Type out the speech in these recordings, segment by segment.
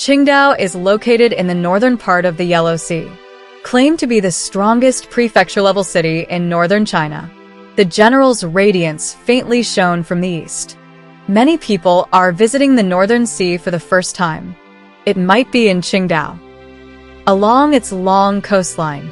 Qingdao is located in the northern part of the Yellow Sea. Claimed to be the strongest prefecture-level city in northern China, the general's radiance faintly shone from the east. Many people are visiting the northern sea for the first time. It might be in Qingdao. Along its long coastline,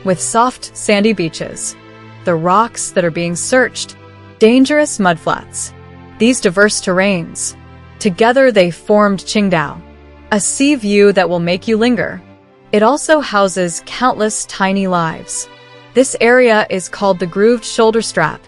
with soft, sandy beaches, the rocks that are being searched, dangerous mudflats, these diverse terrains, together they formed Qingdao, a sea view that will make you linger. It also houses countless tiny lives. This area is called the Grooved Shoulder Strap.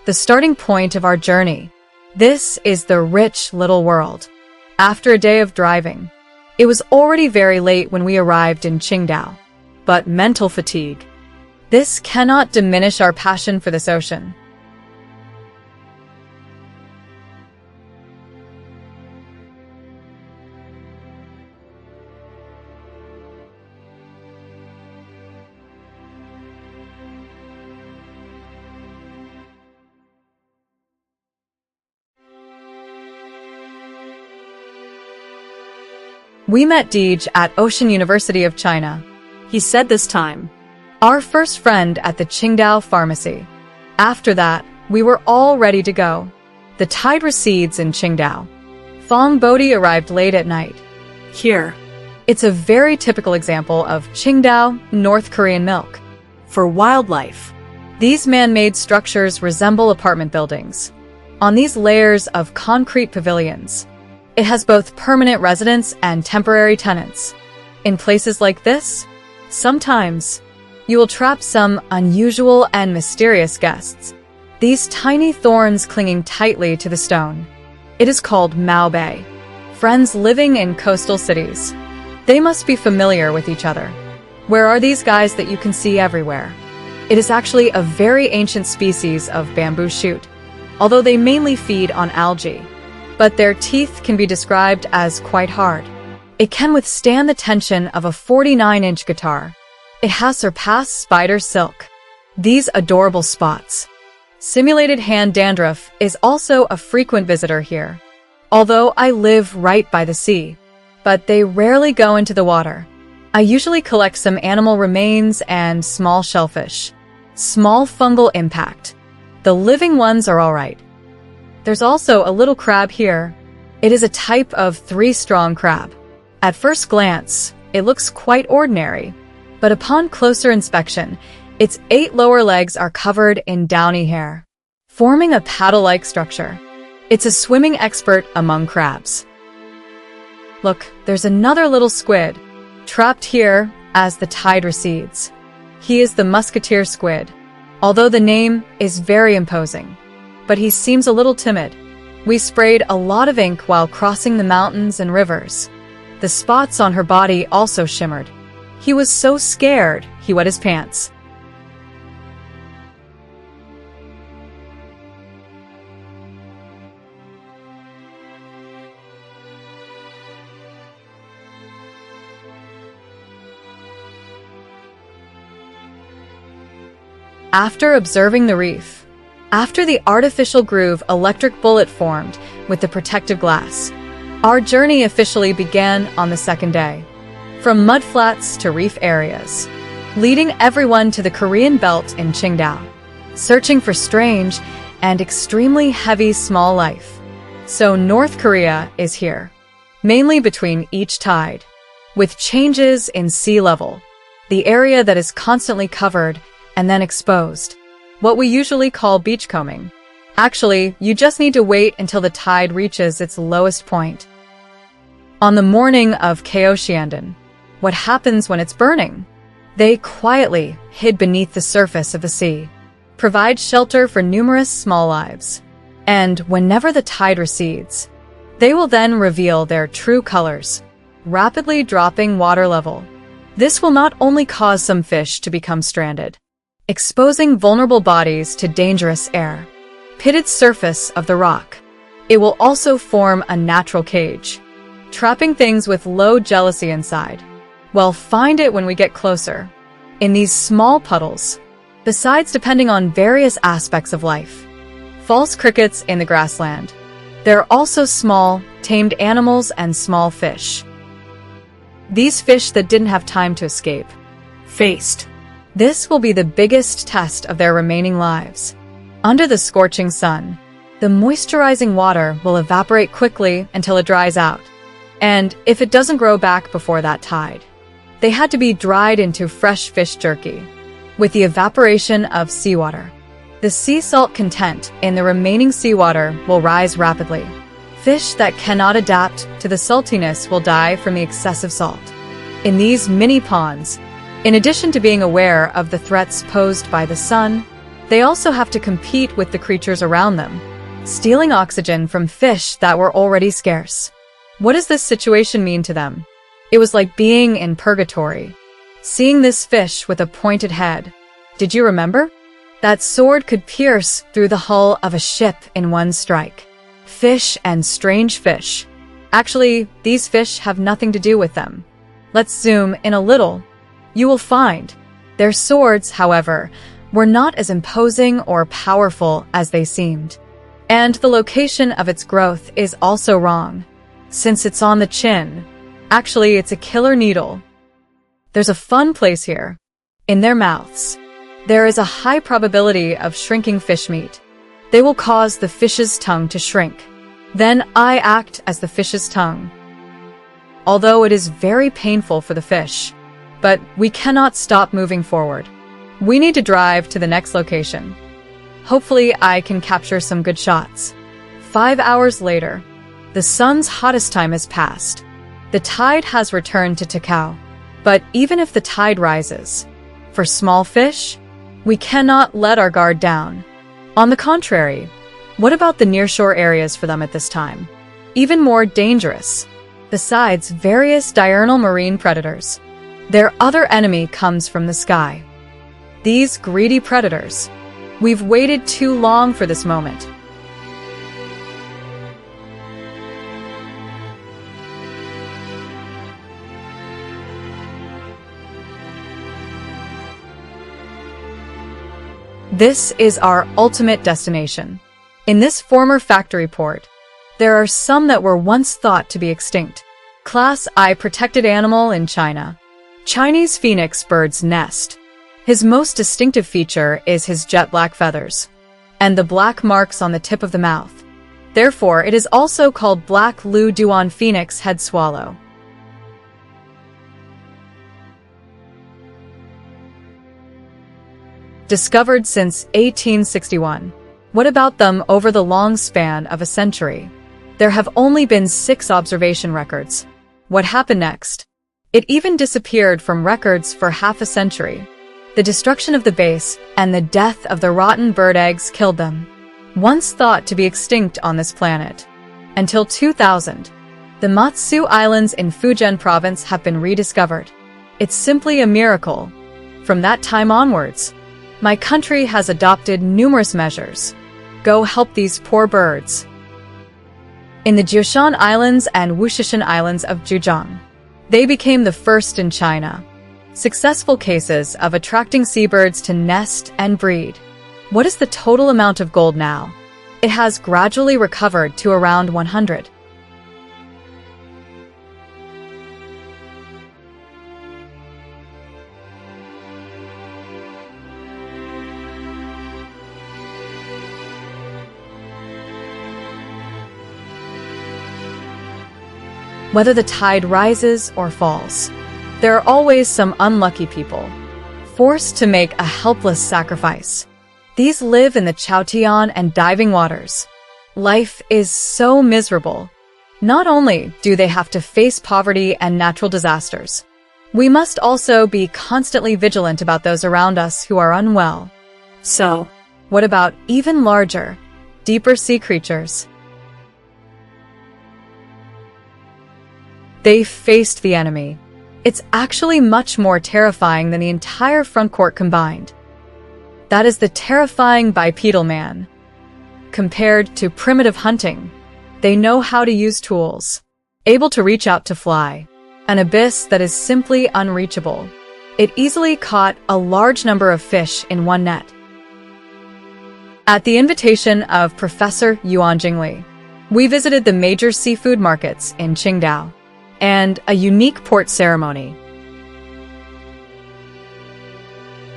The starting point of our journey. This is the rich little world. After a day of driving, it was already very late when we arrived in Qingdao. But mental fatigue. This cannot diminish our passion for this ocean. We met Deej at Ocean University of China. He said this time, our first friend at the Qingdao pharmacy. After that, we were all ready to go. The tide recedes in Qingdao. Fong Bodhi arrived late at night. Here, it's a very typical example of Qingdao, North Korean milk. For wildlife, these man-made structures resemble apartment buildings. On these layers of concrete pavilions, it has both permanent residents and temporary tenants. In places like this, sometimes you will trap some unusual and mysterious guests. These tiny thorns clinging tightly to the stone. It is called Mao Bei. Friends living in coastal cities. They must be familiar with each other. Where are these guys that you can see everywhere? It is actually a very ancient species of bamboo shoot, although they mainly feed on algae. But their teeth can be described as quite hard. It can withstand the tension of a 49-inch guitar. It has surpassed spider silk. These adorable spots. Simulated hand dandruff is also a frequent visitor here. Although I live right by the sea, but they rarely go into the water. I usually collect some animal remains and small shellfish. Small fungal impact. The living ones are all right. There's also a little crab here. It is a type of three-strong crab. At first glance, it looks quite ordinary, but upon closer inspection, its 8 lower legs are covered in downy hair, forming a paddle-like structure. It's a swimming expert among crabs. Look, there's another little squid, trapped here as the tide recedes. He is the musketeer squid, although the name is very imposing. But he seems a little timid. We sprayed a lot of ink while crossing the mountains and rivers. The spots on her body also shimmered. He was so scared, he wet his pants. After observing the reef, after the artificial groove electric bullet formed with the protective glass, our journey officially began on the second day. From mudflats to reef areas, leading everyone to the Korean belt in Qingdao, searching for strange and extremely heavy small life. So North Korea is here, mainly between each tide, with changes in sea level, the area that is constantly covered and then exposed. What we usually call beachcombing. Actually, you just need to wait until the tide reaches its lowest point. On the morning of Kaohsiung, what happens when it's burning? They quietly hid beneath the surface of the sea, provide shelter for numerous small lives. And whenever the tide recedes, They will then reveal their true colors, rapidly dropping water level. This will not only cause some fish to become stranded, exposing vulnerable bodies to dangerous air, pitted surface of the rock. It will also form a natural cage, trapping things with low jealousy inside. Well, find it when we get closer. In these small puddles, besides depending on various aspects of life, false crickets in the grassland, there are also small, tamed animals and small fish. These fish that didn't have time to escape, faced. This will be the biggest test of their remaining lives. Under the scorching sun, the moisturizing water will evaporate quickly until it dries out. And if it doesn't grow back before that tide, they had to be dried into fresh fish jerky. With the evaporation of seawater, the sea salt content in the remaining seawater will rise rapidly. Fish that cannot adapt to the saltiness will die from the excessive salt. In these mini ponds, in addition to being aware of the threats posed by the sun, they also have to compete with the creatures around them, stealing oxygen from fish that were already scarce. What does this situation mean to them? It was like being in purgatory. Seeing this fish with a pointed head. Did you remember? That sword could pierce through the hull of a ship in one strike. Fish and strange fish. Actually, these fish have nothing to do with them. Let's zoom in a little. You will find their swords, however, were not as imposing or powerful as they seemed. And the location of its growth is also wrong, since it's on the chin. Actually, it's a killer needle. There's a fun place here. In their mouths, there is a high probability of shrinking fish meat. They will cause the fish's tongue to shrink. Then I act as the fish's tongue. Although it is very painful for the fish, but we cannot stop moving forward. We need to drive to the next location. Hopefully I can capture some good shots. 5 hours later, the sun's hottest time has passed. The tide has returned to Qingdao. But even if the tide rises, for small fish, we cannot let our guard down. On the contrary, what about the nearshore areas for them at this time? Even more dangerous. Besides various diurnal marine predators, their other enemy comes from the sky. These greedy predators. We've waited too long for this moment. This is our ultimate destination. In this former factory port, there are some that were once thought to be extinct. Class I protected animal in China. Chinese phoenix bird's nest. His most distinctive feature is his jet black feathers and the black marks on the tip of the mouth. Therefore, it is also called black Lu Duan phoenix head swallow. Discovered since 1861. What about them over the long span of a century? There have only been 6 observation records. What happened next? It even disappeared from records for half a century. The destruction of the base and the death of the rotten bird eggs killed them. Once thought to be extinct on this planet. Until 2000, the Matsu Islands in Fujian province have been rediscovered. It's simply a miracle. From that time onwards, my country has adopted numerous measures. Go help these poor birds. In the Jiushan Islands and Wushishan Islands of Zhejiang, they became the first in China. Successful cases of attracting seabirds to nest and breed. What is the total amount of gold now? It has gradually recovered to around 100. Whether the tide rises or falls, there are always some unlucky people, forced to make a helpless sacrifice. These live in the Chaotian and diving waters. Life is so miserable. Not only do they have to face poverty and natural disasters, we must also be constantly vigilant about those around us who are unwell. So, what about even larger, deeper sea creatures? They faced the enemy. It's actually much more terrifying than the entire front court combined. That is the terrifying bipedal man. Compared to primitive hunting, they know how to use tools, able to reach out to fly, an abyss that is simply unreachable. It easily caught a large number of fish in one net. At the invitation of Professor Yuan Jingli, we visited the major seafood markets in Qingdao and a unique port ceremony.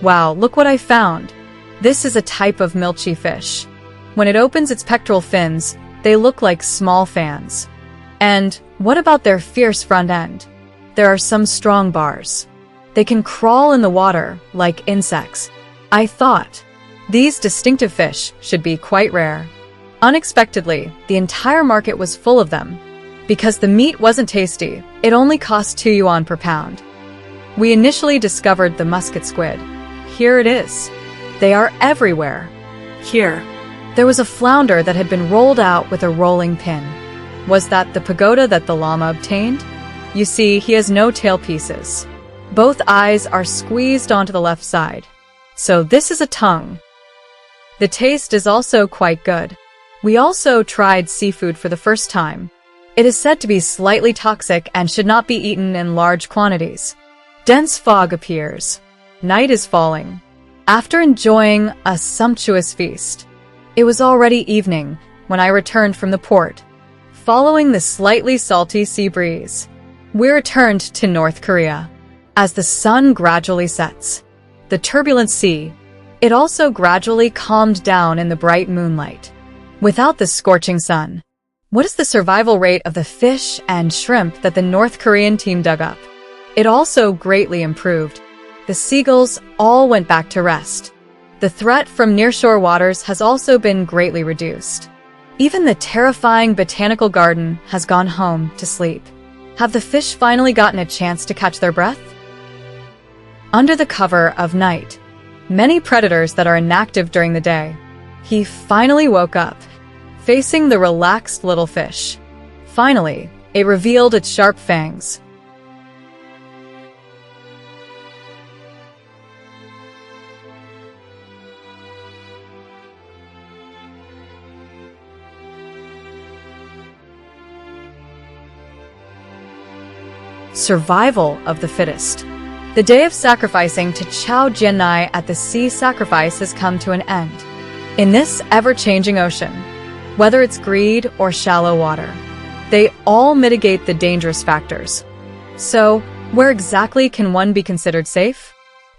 Wow, look what I found. This is a type of milchy fish. When it opens its pectoral fins, they look like small fans. And what about their fierce front end? There are some strong bars. They can crawl in the water like insects. I thought these distinctive fish should be quite rare. Unexpectedly, the entire market was full of them. Because the meat wasn't tasty, it only cost 2 yuan per pound. We initially discovered the musket squid. Here it is. They are everywhere. Here, there was a flounder that had been rolled out with a rolling pin. Was that the pagoda that the llama obtained? You see, he has no tail pieces. Both eyes are squeezed onto the left side. So this is a tongue. The taste is also quite good. We also tried seafood for the first time. It is said to be slightly toxic and should not be eaten in large quantities. Dense fog appears. Night is falling. After enjoying a sumptuous feast, it was already evening when I returned from the port. Following the slightly salty sea breeze, we returned to North Korea. As the sun gradually sets, the turbulent sea, it also gradually calmed down in the bright moonlight. Without the scorching sun, what is the survival rate of the fish and shrimp that the North Korean team dug up? It also greatly improved. The seagulls all went back to rest. The threat from nearshore waters has also been greatly reduced. Even the terrifying botanical garden has gone home to sleep. Have the fish finally gotten a chance to catch their breath? Under the cover of night, many predators that are inactive during the day, he finally woke up, facing the relaxed little fish. Finally, it revealed its sharp fangs. Survival of the fittest. The day of sacrificing to Chao Jiannai at the sea sacrifice has come to an end. In this ever-changing ocean, whether it's greed or shallow water, they all mitigate the dangerous factors. So, where exactly can one be considered safe?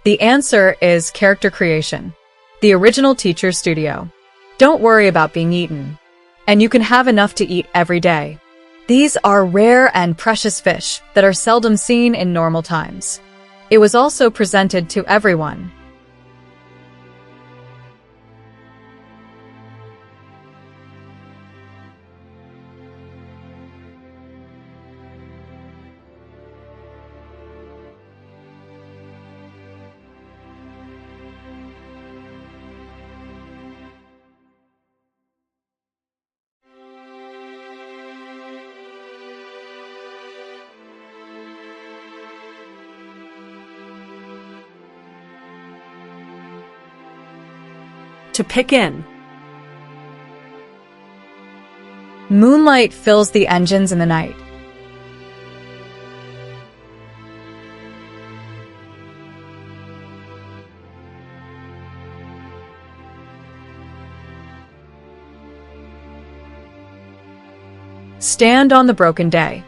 The answer is character creation, the original teacher's studio. Don't worry about being eaten, and you can have enough to eat every day. These are rare and precious fish that are seldom seen in normal times. It was also presented to everyone. To pick in. Moonlight fills the engines in the night. Stand on the broken day.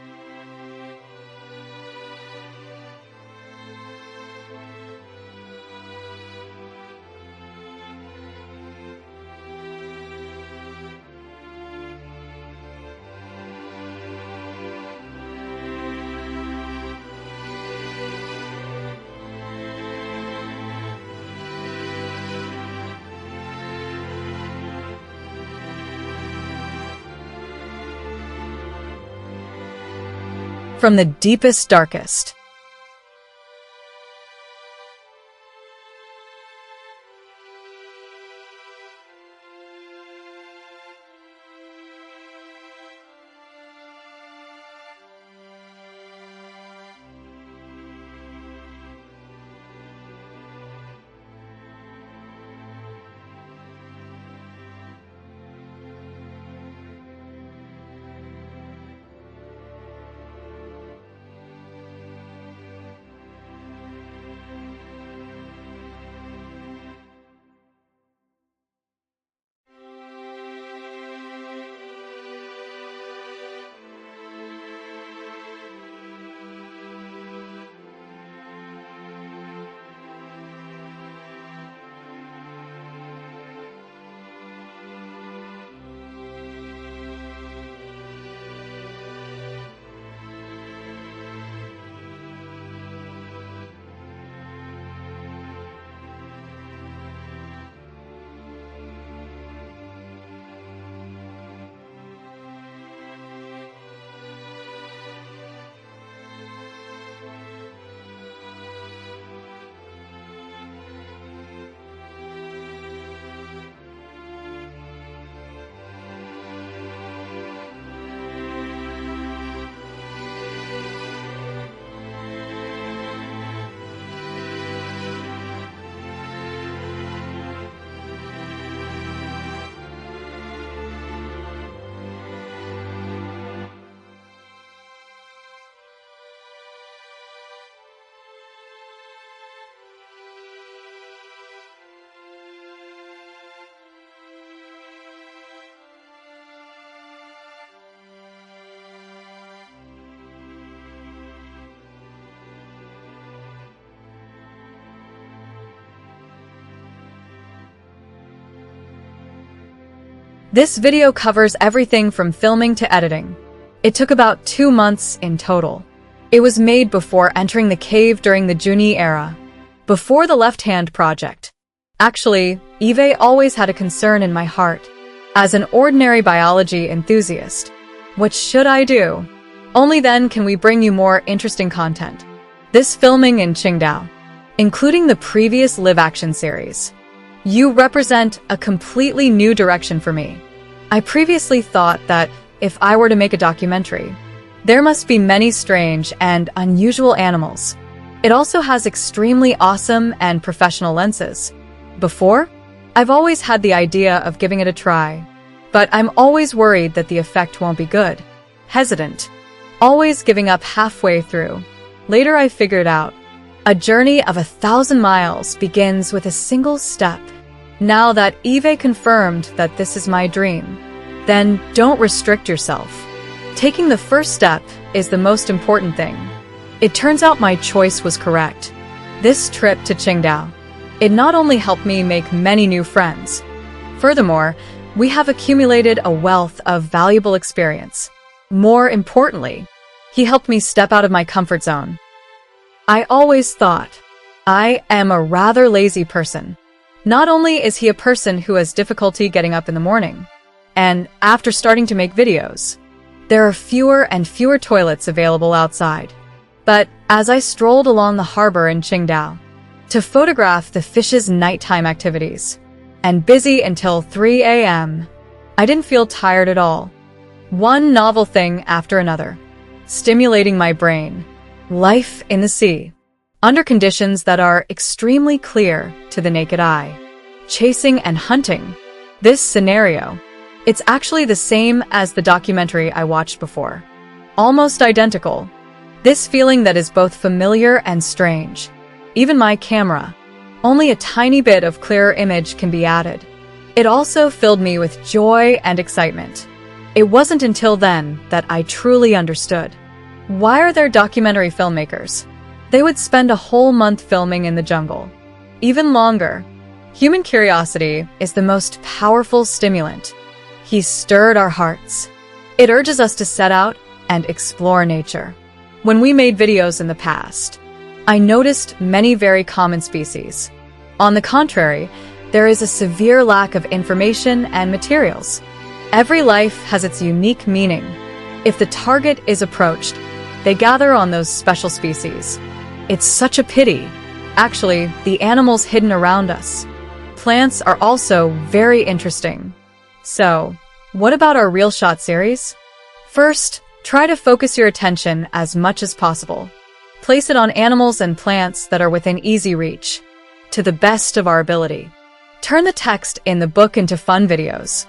From the deepest, darkest. This video covers everything from filming to editing. It took about 2 months in total. It was made before entering the cave during the Junyi era, before the Left Hand Project. Actually, Eve always had a concern in my heart. As an ordinary biology enthusiast, what should I do? Only then can we bring you more interesting content. This filming in Qingdao, including the previous live-action series, you represent a completely new direction for me. I previously thought that if I were to make a documentary, there must be many strange and unusual animals. It also has extremely awesome and professional lenses. Before, I've always had the idea of giving it a try, but I'm always worried that the effect won't be good. Hesitant. Always giving up halfway through. Later I figured out, a journey of 1,000 miles begins with a single step. Now that Eve confirmed that this is my dream, then don't restrict yourself. Taking the first step is the most important thing. It turns out my choice was correct. This trip to Qingdao, it not only helped me make many new friends. Furthermore, we have accumulated a wealth of valuable experience. More importantly, he helped me step out of my comfort zone. I always thought, I am a rather lazy person. Not only is he a person who has difficulty getting up in the morning, and after starting to make videos, there are fewer and fewer toilets available outside. But as I strolled along the harbor in Qingdao to photograph the fish's nighttime activities, and busy until 3 a.m., I didn't feel tired at all. One novel thing after another, stimulating my brain. Life in the sea, under conditions that are extremely clear to the naked eye. Chasing and hunting. This scenario, it's actually the same as the documentary I watched before. Almost identical. This feeling that is both familiar and strange. Even my camera, only a tiny bit of clearer image can be added. It also filled me with joy and excitement. It wasn't until then that I truly understood. Why are there documentary filmmakers? They would spend a whole month filming in the jungle. Even longer. Human curiosity is the most powerful stimulant. He stirred our hearts. It urges us to set out and explore nature. When we made videos in the past, I noticed many very common species. On the contrary, there is a severe lack of information and materials. Every life has its unique meaning. If the target is approached, they gather on those special species. It's such a pity. Actually, the animals hidden around us. Plants are also very interesting. So, what about our Reel Shot series? First, try to focus your attention as much as possible. Place it on animals and plants that are within easy reach, to the best of our ability. Turn the text in the book into fun videos.